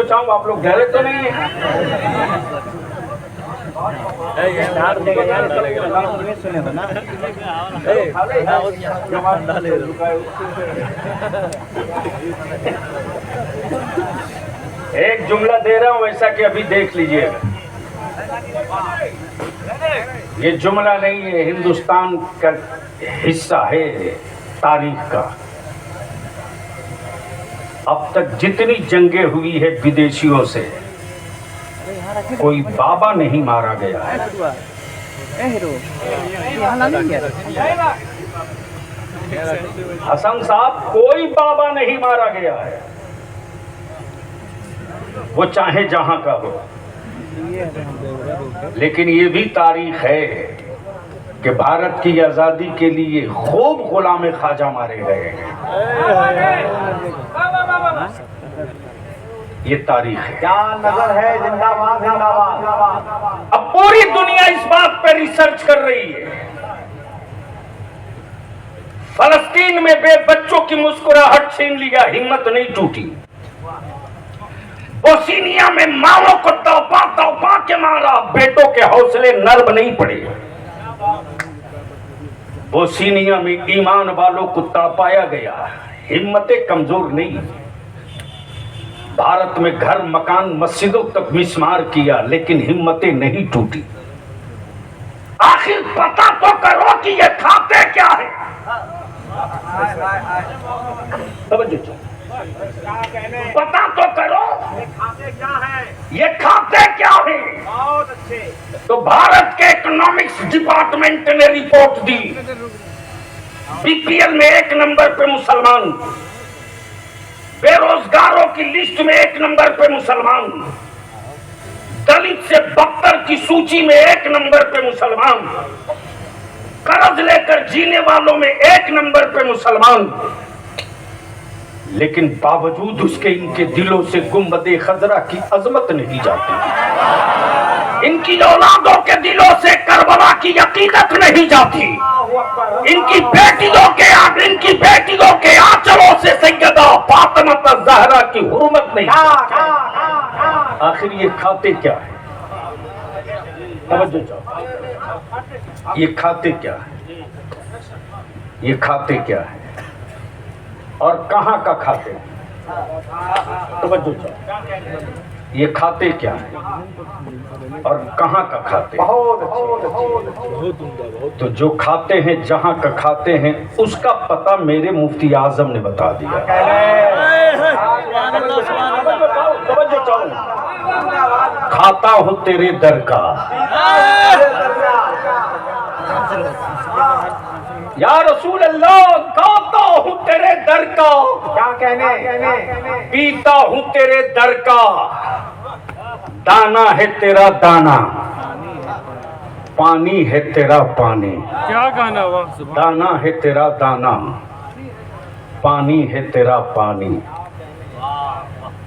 चाहूँ आप लोग डरे तो नहीं है? एक जुमला दे रहा हूँ वैसा कि अभी देख लीजिएगा। ये जुमला नहीं है, हिंदुस्तान का हिस्सा है तारीख का। अब तक जितनी जंगें हुई है विदेशियों से, कोई बाबा नहीं मारा गया है। हसन साहब, कोई बाबा नहीं मारा गया है, वो चाहे जहां का हो। लेकिन ये भी तारीख है कि भारत की आजादी के लिए खूब गुलाम ख्वाजा मारे गए हैं। ये तारीख है। क्या नजर है, जिंदाबाद जिंदाबाद। अब पूरी दुनिया इस बात पर रिसर्च कर रही है। फलस्तीन में बच्चों की मुस्कुराहट छीन लिया, हिम्मत नहीं टूटी। बोस्निया में माओ को तौपा के मारा, बेटों के हौसले नर्म नहीं पड़े। बोस्निया में ईमान वालों को तड़पाया गया, हिम्मतें कमजोर नहीं। भारत में घर मकान मस्जिदों तक मिस्मार किया, लेकिन हिम्मतें नहीं टूटी। आखिर पता तो करो कि ये खाते क्या है। पता तो करो ये खाते क्या है। बहुत अच्छे। तो भारत के इकोनॉमिक्स डिपार्टमेंट ने रिपोर्ट दी, बीपीएल में 1 नंबर पे मुसलमान, बेरोजगारों की लिस्ट में 1 नंबर पे मुसलमान, दलित से बदतर की सूची में 1 नंबर पे मुसलमान, कर्ज लेकर जीने वालों में 1 नंबर पे मुसलमान। लेकिन बावजूद उसके इनके दिलों से गुंबदे खजरा की अजमत नहीं जाती। इनकी औलादों के दिलों से करबला की अकीदत नहीं जाती। इनकी बेटियों के आंचलों से सैयदा फातिमा ज़हरा की हुर्मत नहीं जाती। आखिर ये खाते क्या है? तवज्जो चाहो, ये खाते क्या है? ये खाते क्या है और कहां का खाते? तवज्जो चाहो, ये खाते क्या है और कहां का खाते? तो जो खाते हैं, जहां का खाते हैं, उसका पता मेरे मुफ्ती आजम ने बता दिया। तवज्जो चाहो, खाता हूं तेरे दर का, या रसूल अल्लाह, खाता हूं तेरे दर का, क्या कहने, पीता हूं तेरे दर का, दाना है तेरा दाना, पानी है तेरा पानी। क्या गाना हुआ? दाना है तेरा दाना, पानी है तेरा पानी।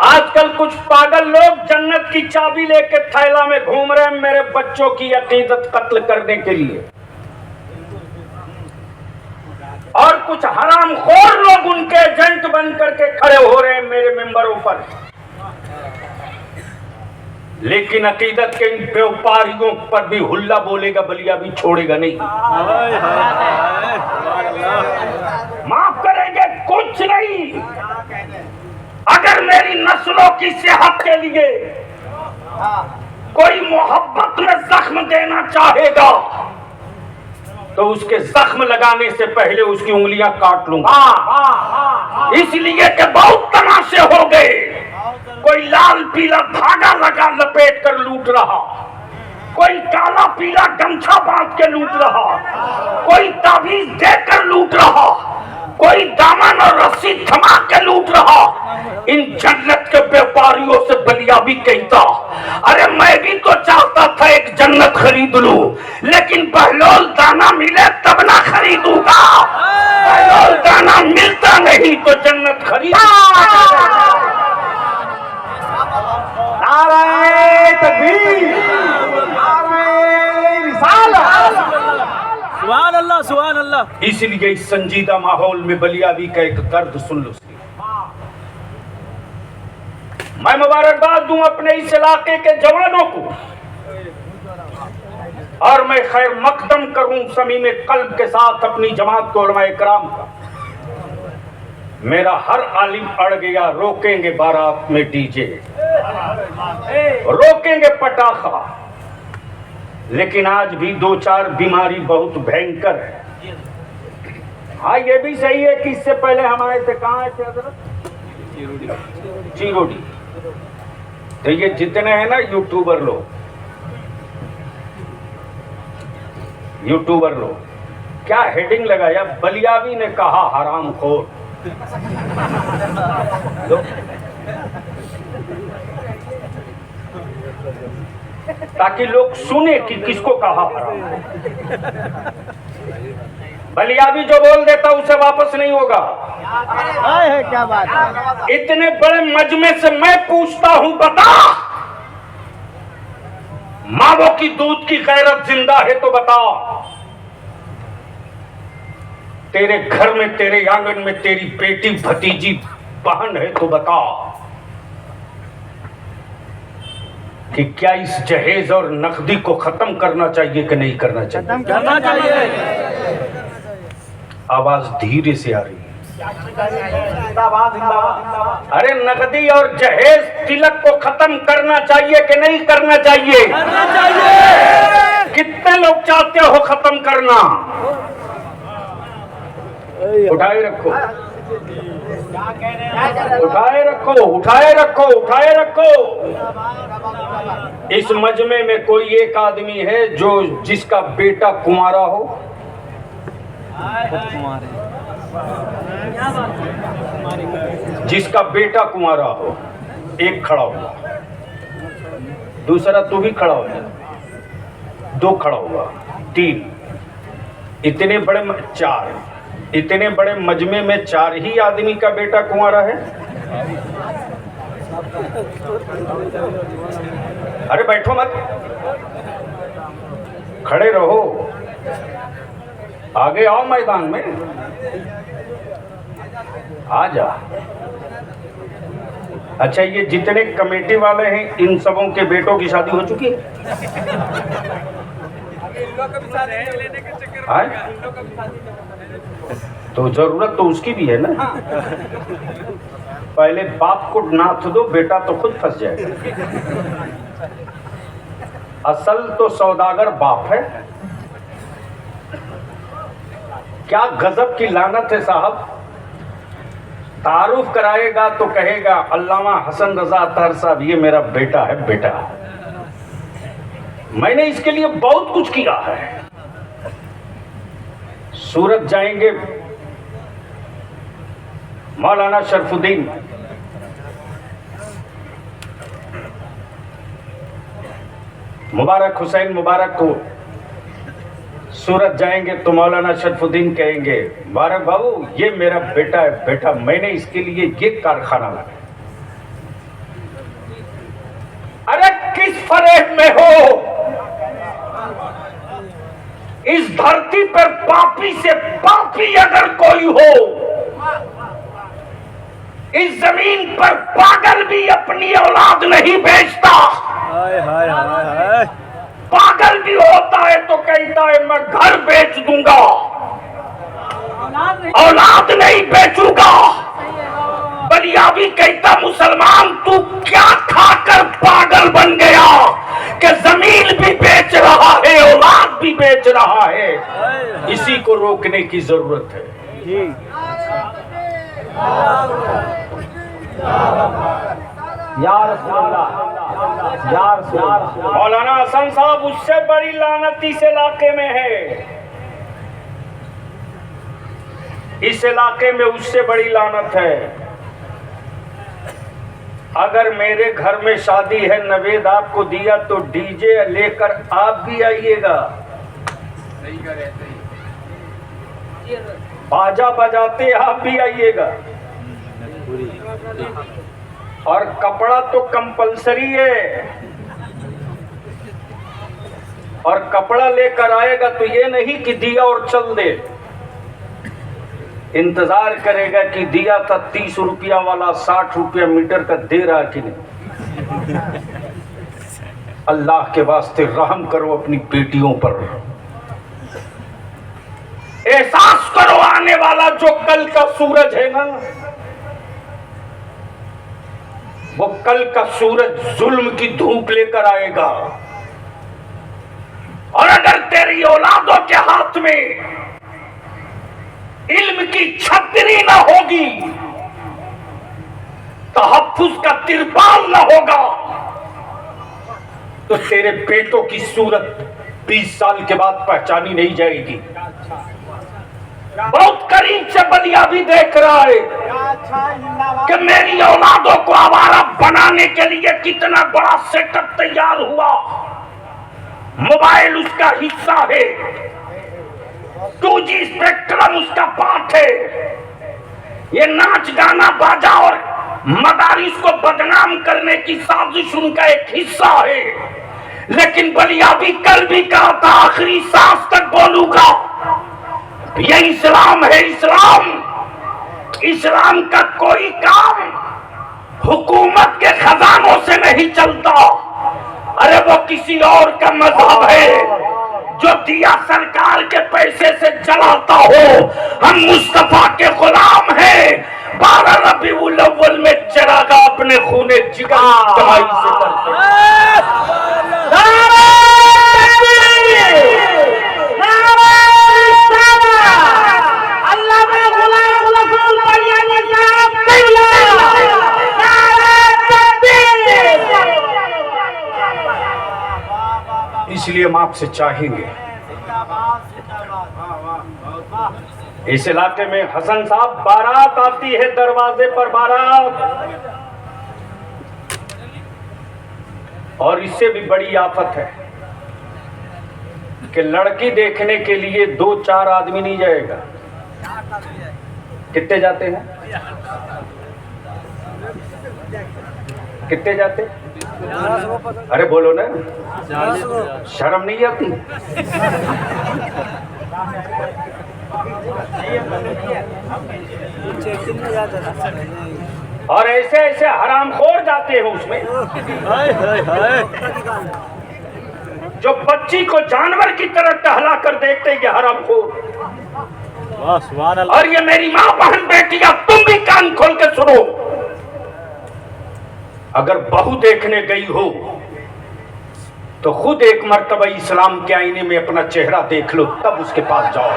आजकल कुछ पागल लोग जन्नत की चाबी लेके थैला में घूम रहे हैं मेरे बच्चों की अकीदत कत्ल करने के लिए, और कुछ हरामखोर लोग उनके एजेंट बन करके खड़े हो रहे हैं मेरे मेंबरों पर। लेकिन अकीदत के इन व्यापारियों पर भी हुल्ला बोलेगा, बलिया भी छोड़ेगा नहीं। माफ करेंगे कुछ नहीं। अगर मेरी नस्लों की सेहत के लिए कोई मोहब्बत में जख्म देना चाहेगा तो उसके जख्म लगाने से पहले उसकी उंगलियां काट लूंगा। इसलिए कि बहुत तमाशे हो गए। कोई लाल पीला धागा लगा लपेट कर लूट रहा, कोई काला पीला गमछा बांध के लूट रहा, कोई ताबीज देकर लूट रहा, कोई दामन और रस्सी थमा के लूट रहा। इन जन्नत के व्यापारियों से बलिया भी कहता, अरे मैं भी तो चाहता था एक जन्नत खरीद लूं, लेकिन बहलोल दाना मिले तब ना खरीदूंगा। बहलोल दाना मिलता नहीं तो जन्नत खरीद। नारे तकबीर, नारे रिसालत, सुभान अल्लाह, सुभान अल्लाह। इसलिए इस संजीदा माहौल में बलियावी का एक दर्द सुन लो। मैं मुबारकबाद दूं अपने इस इलाके के जवानों को और मैं खैर मकदम करूं समीम कल्ब के साथ अपनी जमात को उलमा इकराम का। मेरा हर आलिम अड़ गया, रोकेंगे बारात में डीजे, रोकेंगे पटाखा, लेकिन आज भी दो चार बीमारी बहुत भयंकर है। हाँ ये भी सही है कि इससे पहले हमारे से कहाँ है चिरोडी। तो ये जितने हैं ना यूट्यूबर लोग क्या हेडिंग लगाया, बलियावी ने कहा हरामखोर। ताकि लोग सुने कि किसको कहा हराम। बलियावी जो बोल देता उसे वापस नहीं होगा। है क्या बात है? इतने बड़े मजमे से मैं पूछता हूं, बता मावों की दूध की गैरत जिंदा है तो बता। तेरे घर में, तेरे आंगन में तेरी बेटी भतीजी बहन है तो बता कि क्या इस जहेज और नकदी को खत्म करना चाहिए कि नहीं करना चाहिए? खत्म करना चाहिए। आवाज धीरे से आ रही है। अरे नकदी और जहेज तिलक को खत्म करना चाहिए कि नहीं करना चाहिए? करना चाहिए। कितने लोग चाहते हो खत्म करना? उठाए रखो, उठाए रखो, उठाए रखो, उठाए रखो। इस मजमे में कोई एक आदमी है जो जिसका बेटा कुंवारा हो? जिसका बेटा कुंवारा हो, एक खड़ा हुआ, दूसरा तू भी खड़ा हो, दो खड़ा हुआ, तीन, इतने बड़े चार, इतने बड़े मजमे में चार ही आदमी का बेटा कुंवारा है। अरे बैठो मत, खड़े रहो, आगे आओ मैदान में, आ जा। अच्छा ये जितने कमेटी वाले हैं इन सबों के बेटों की शादी हो चुकी है? तो जरूरत तो उसकी भी है ना। पहले बाप को नाथ दो, बेटा तो खुद फंस जाएगा। असल तो सौदागर बाप है। क्या गजब की लानत है साहब। तारुफ कराएगा तो कहेगा अल्लामा हसन रजा अतहर साहब ये मेरा बेटा है, बेटा। मैंने इसके लिए बहुत कुछ किया है। सूरत जाएंगे, मौलाना शरफुद्दीन मुबारक हुसैन मुबारक को सूरत जाएंगे तो मौलाना शरफुद्दीन कहेंगे मुबारक बाबू ये मेरा बेटा है, बेटा मैंने इसके लिए ये कारखाना लगाया। अरे किस फरेब में हो? इस धरती पर पापी से पापी अगर कोई हो, इस जमीन पर पागल भी अपनी औलाद नहीं बेचता। हाय हाय हाय हाय। पागल भी होता है तो कहता है मैं घर बेच दूंगा, औलाद नहीं बेचूंगा। बलियावी कहता मुसलमान तू क्या खाकर पागल बन गया कि जमीन भी बेच रहा है, औलाद भी बेच रहा है। इसी को रोकने की जरूरत है। मौलाना हसन साहब उससे बड़ी लानत इस इलाके में है, इस इलाके में उससे बड़ी लानत है। अगर मेरे घर में शादी है, नवेद आपको दिया तो डीजे लेकर आप भी आइएगा, बाजा बजाते आप भी आइएगा। और कपड़ा तो कंपलसरी है, और कपड़ा लेकर आएगा तो ये नहीं कि दिया और चल दे, इंतजार करेगा कि दिया था 30 रुपया वाला 60 रुपया मीटर का दे रहा कि नहीं। अल्लाह के वास्ते रहम करो अपनी बेटियों पर। एहसास करो आने वाला जो कल का सूरज है ना, वो कल का सूरज जुल्म की धूप लेकर आएगा। और अगर तेरी औलादों के हाथ में इल्म की छतरी ना होगी, तहफ्फुज का तिरपाल ना होगा, तो तेरे बेटों की सूरत 20 साल के बाद पहचानी नहीं जाएगी। बहुत करीब से बलिया भी देख रहा है कि मेरी औलादों को आवारा बनाने के लिए कितना बड़ा सेटअप तैयार हुआ। मोबाइल उसका हिस्सा है, 2G स्पेक्ट्रम उसका पार्ट है, ये नाच गाना बाजा और मदारिस को बदनाम करने की साजिश उनका एक हिस्सा है। लेकिन बलिया भी कल भी कहा था, आखिरी सांस तक बोलूंगा, ये इस्लाम है। इस्लाम का कोई काम हुकूमत के खजानों से नहीं चलता। अरे वो किसी और का मजहब है जो दिया सरकार के पैसे से जलाता हो। हम मुस्तफा के गुलाम हैं। 12 रबीउल अव्वल में चरागा अपने खूने जिगर कमाई से इसलिए हम आपसे चाहेंगे, इस इलाके में हसन साहब बारात आती है, दरवाजे पर बारात, और इससे भी बड़ी आफत है कि लड़की देखने के लिए 2-4 आदमी नहीं जाएगा। कितने जाते हैं? कितने जाते? अरे बोलो ना, शर्म नहीं आती? और ऐसे ऐसे हरामखोर जाते हैं उसमें जो बच्ची को जानवर की तरह टहला कर देखते हैं, ये हरामखोर। और ये मेरी माँ बहन बेटियां, तुम भी कान खोल के सुनो, अगर बहू देखने गई हो तो खुद एक मर्तबा इस्लाम के आईने में अपना चेहरा देख लो, तब उसके पास जाओ।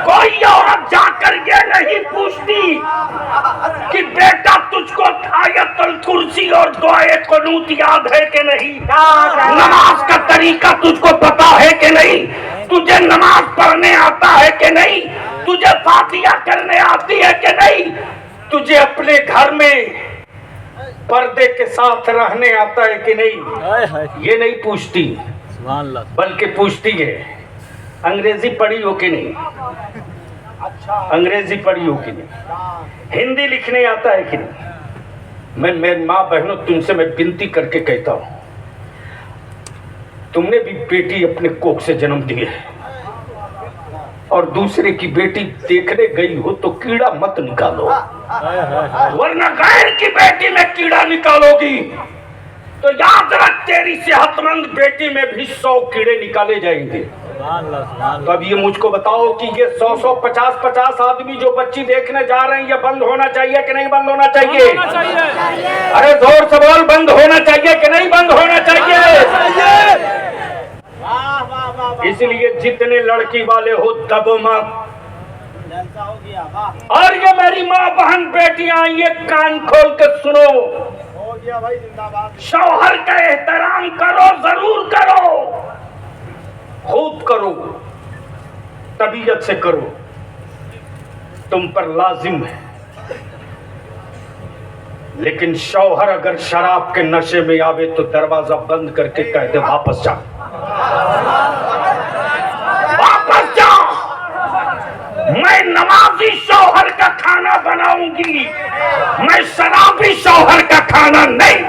कोई औरत जाकर ये नहीं पूछती कि बेटा तुझको आयतुल कुर्सी और दुआए कुनूत याद है कि नहीं, नमाज का तरीका तुझको पता है कि नहीं, तुझे नमाज पढ़ने आता है कि नहीं, तुझे फातिहा करने आती है कि नहीं, तुझे अपने घर में पर्दे के साथ रहने आता है कि नहीं। ये नहीं पूछती, बल्कि पूछती है अंग्रेजी पढ़ी हो कि नहीं, अंग्रेजी पढ़ी हो कि नहीं, हिंदी लिखने आता है कि नहीं। मैं मेरी माँ बहनों तुमसे मैं विनती करके कहता हूँ, तुमने भी बेटी अपने कोख से जन्म दी है और दूसरे की बेटी देखने गई हो तो कीड़ा मत निकालो, वरना गैर की बेटी में कीड़ा निकालोगी तो याद रख तेरी सेहतमंद बेटी में भी 100 कीड़े निकाले जाएंगे। तो अब ये मुझको बताओ कि ये 100 50 आदमी जो बच्ची देखने जा रहे हैं, ये बंद होना चाहिए कि नहीं बंद होना चाहिए? अरे जोर से बोल, बंद होना चाहिए कि नहीं बंद होना चाहिए? इसलिए जितने लड़की वाले हो दबो मत। और ये मेरी माँ बहन बेटियां, ये कान खोल के सुनो, शौहर का एहतराम करो, जरूर करो, खुद करो, तबीयत से करो, तुम पर लाजिम है। लेकिन शौहर अगर शराब के नशे में आवे तो दरवाजा बंद करके कह दे वापस जा, वापस जा, मैं नमाजी शौहर का खाना बनाऊंगी, मैं शराबी शौहर का खाना नहीं।